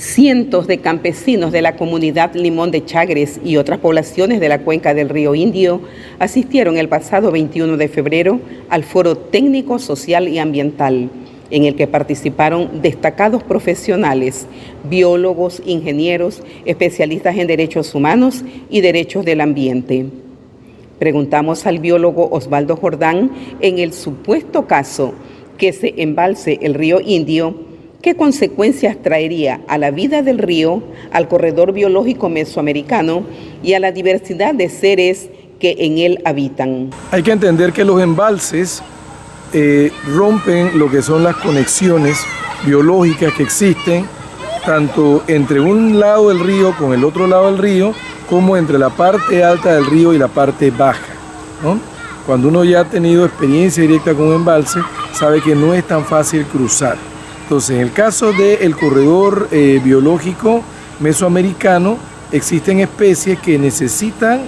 Cientos de campesinos de la comunidad Limón de Chagres y otras poblaciones de la cuenca del río Indio asistieron el pasado 21 de febrero al Foro Técnico, Social y Ambiental, en el que participaron destacados profesionales, biólogos, ingenieros, especialistas en derechos humanos y derechos del ambiente. Preguntamos al biólogo Osvaldo Jordán, en el supuesto caso que se embalse el río Indio, ¿qué consecuencias traería a la vida del río, al corredor biológico mesoamericano y a la diversidad de seres que en él habitan? Hay que entender que los embalses rompen lo que son las conexiones biológicas que existen tanto entre un lado del río con el otro lado del río, como entre la parte alta del río y la parte baja, ¿no? Cuando uno ya ha tenido experiencia directa con un embalse, sabe que no es tan fácil cruzar. Entonces, en el caso del corredor biológico mesoamericano, existen especies que necesitan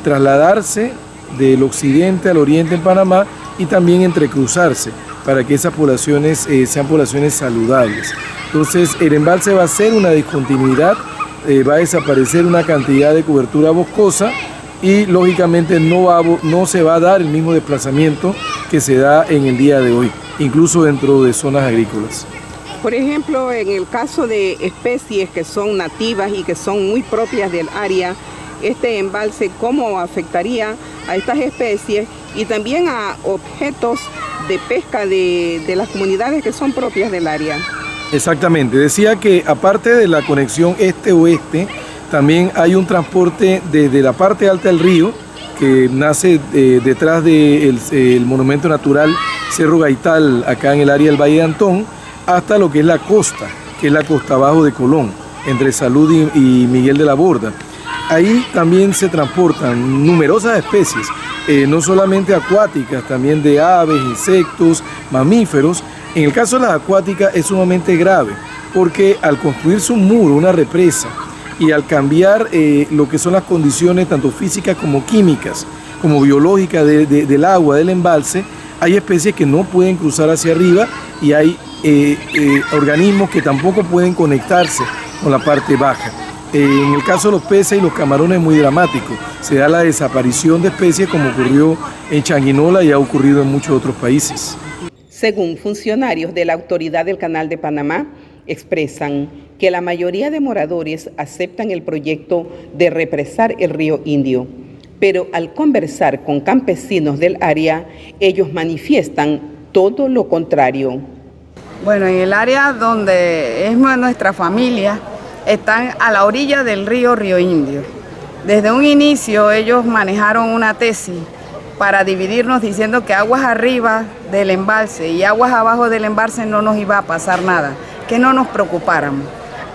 trasladarse del occidente al oriente en Panamá y también entrecruzarse para que esas poblaciones sean poblaciones saludables. Entonces, el embalse va a ser una discontinuidad, va a desaparecer una cantidad de cobertura boscosa y lógicamente no se va a dar el mismo desplazamiento que se da en el día de hoy, incluso dentro de zonas agrícolas. Por ejemplo, en el caso de especies que son nativas y que son muy propias del área, este embalse, ¿cómo afectaría a estas especies y también a objetos de pesca de las comunidades que son propias del área? Exactamente, decía que aparte de la conexión este-oeste, también hay un transporte desde la parte alta del río, que nace detrás del monumento natural Cerro Gaital, acá en el área del Valle de Antón, hasta lo que es la costa, que es la costa abajo de Colón, entre Salud y Miguel de la Borda. Ahí también se transportan numerosas especies, no solamente acuáticas, también de aves, insectos, mamíferos. En el caso de las acuáticas es sumamente grave, porque al construirse un muro, una represa, y al cambiar lo que son las condiciones tanto físicas como químicas, como biológicas del agua, del embalse, hay especies que no pueden cruzar hacia arriba y hay organismos que tampoco pueden conectarse con la parte baja. En el caso de los peces y los camarones es muy dramático. Se da la desaparición de especies como ocurrió en Changuinola y ha ocurrido en muchos otros países. Según funcionarios de la Autoridad del Canal de Panamá, expresan que la mayoría de moradores aceptan el proyecto de represar el río Indio, pero al conversar con campesinos del área, ellos manifiestan todo lo contrario. Bueno, en el área donde es nuestra familia, están a la orilla del río Indio. Desde un inicio ellos manejaron una tesis para dividirnos diciendo que aguas arriba del embalse y aguas abajo del embalse no nos iba a pasar nada, que no nos preocupáramos.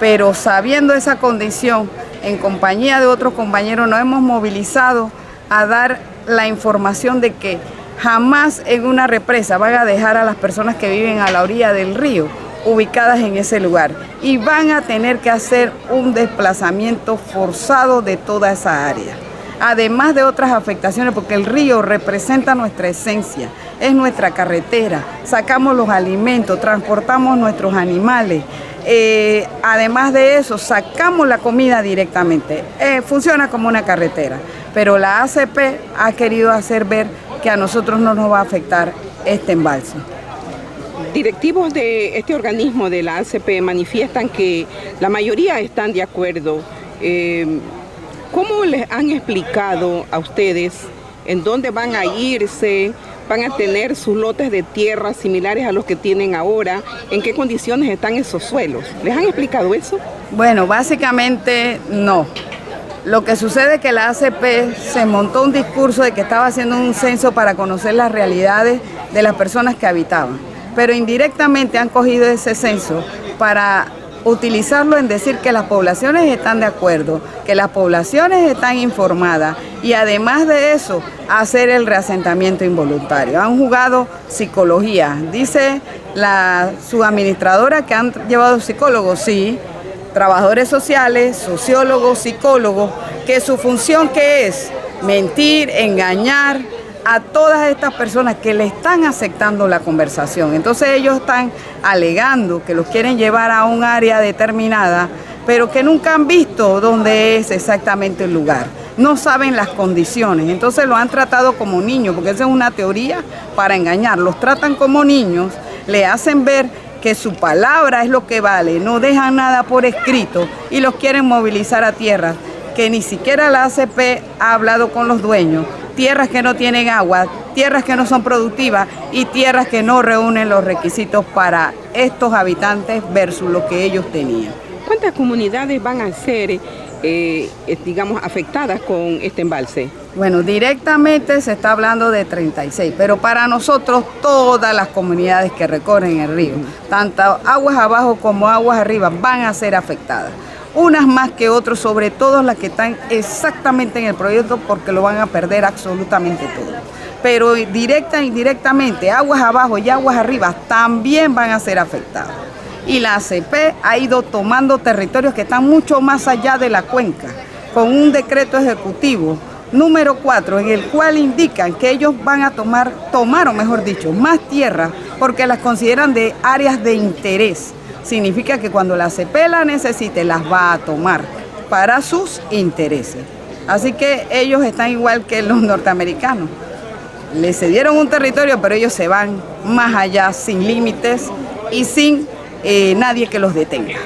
Pero sabiendo esa condición, en compañía de otros compañeros nos hemos movilizado a dar la información de que jamás en una represa van a dejar a las personas que viven a la orilla del río ubicadas en ese lugar y van a tener que hacer un desplazamiento forzado de toda esa área. Además de otras afectaciones, porque el río representa nuestra esencia, es nuestra carretera, sacamos los alimentos, transportamos nuestros animales, además de eso sacamos la comida directamente, funciona como una carretera, pero la ACP ha querido hacer ver que a nosotros no nos va a afectar este embalse. Directivos de este organismo de la ACP manifiestan que la mayoría están de acuerdo. ¿Cómo les han explicado a ustedes en dónde van a irse? ¿Van a tener sus lotes de tierra similares a los que tienen ahora? ¿En qué condiciones están esos suelos? ¿Les han explicado eso? Bueno, básicamente no. Lo que sucede es que la ACP se montó un discurso de que estaba haciendo un censo para conocer las realidades de las personas que habitaban, pero indirectamente han cogido ese censo para utilizarlo en decir que las poblaciones están de acuerdo, que las poblaciones están informadas y además de eso, hacer el reasentamiento involuntario. Han jugado psicología. Dice la subadministradora que han llevado psicólogos, sí, trabajadores sociales, sociólogos, psicólogos, que su función ¿qué es? Mentir, engañar, a todas estas personas que le están aceptando la conversación. Entonces ellos están alegando que los quieren llevar a un área determinada, pero que nunca han visto dónde es exactamente el lugar. No saben las condiciones, entonces lo han tratado como niños, porque esa es una teoría para engañar. Los tratan como niños, le hacen ver que su palabra es lo que vale, no dejan nada por escrito y los quieren movilizar a tierras que ni siquiera la ACP ha hablado con los dueños, tierras que no tienen agua, tierras que no son productivas y tierras que no reúnen los requisitos para estos habitantes versus lo que ellos tenían. ¿Cuántas comunidades van a ser, digamos, afectadas con este embalse? Bueno, directamente se está hablando de 36, pero para nosotros todas las comunidades que recorren el río, tanto aguas abajo como aguas arriba, van a ser afectadas. Unas más que otras, sobre todo las que están exactamente en el proyecto, porque lo van a perder absolutamente todo. Pero directa e indirectamente, aguas abajo y aguas arriba también van a ser afectadas. Y la ACP ha ido tomando territorios que están mucho más allá de la cuenca, con un decreto ejecutivo número 4, en el cual indican que ellos van a tomaron mejor dicho, más tierras, porque las consideran de áreas de interés. Significa que cuando la ACP la necesite, las va a tomar para sus intereses. Así que ellos están igual que los norteamericanos. Les cedieron un territorio, pero ellos se van más allá, sin límites y sin nadie que los detenga.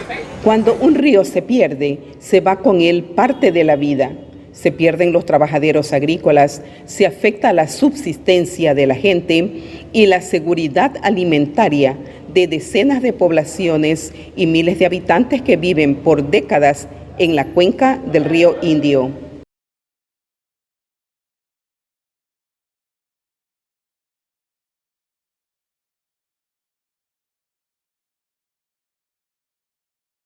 Cuando un río se pierde, se va con él parte de la vida. Se pierden los trabajadores agrícolas, se afecta la subsistencia de la gente y la seguridad alimentaria de decenas de poblaciones y miles de habitantes que viven por décadas en la cuenca del río Indio.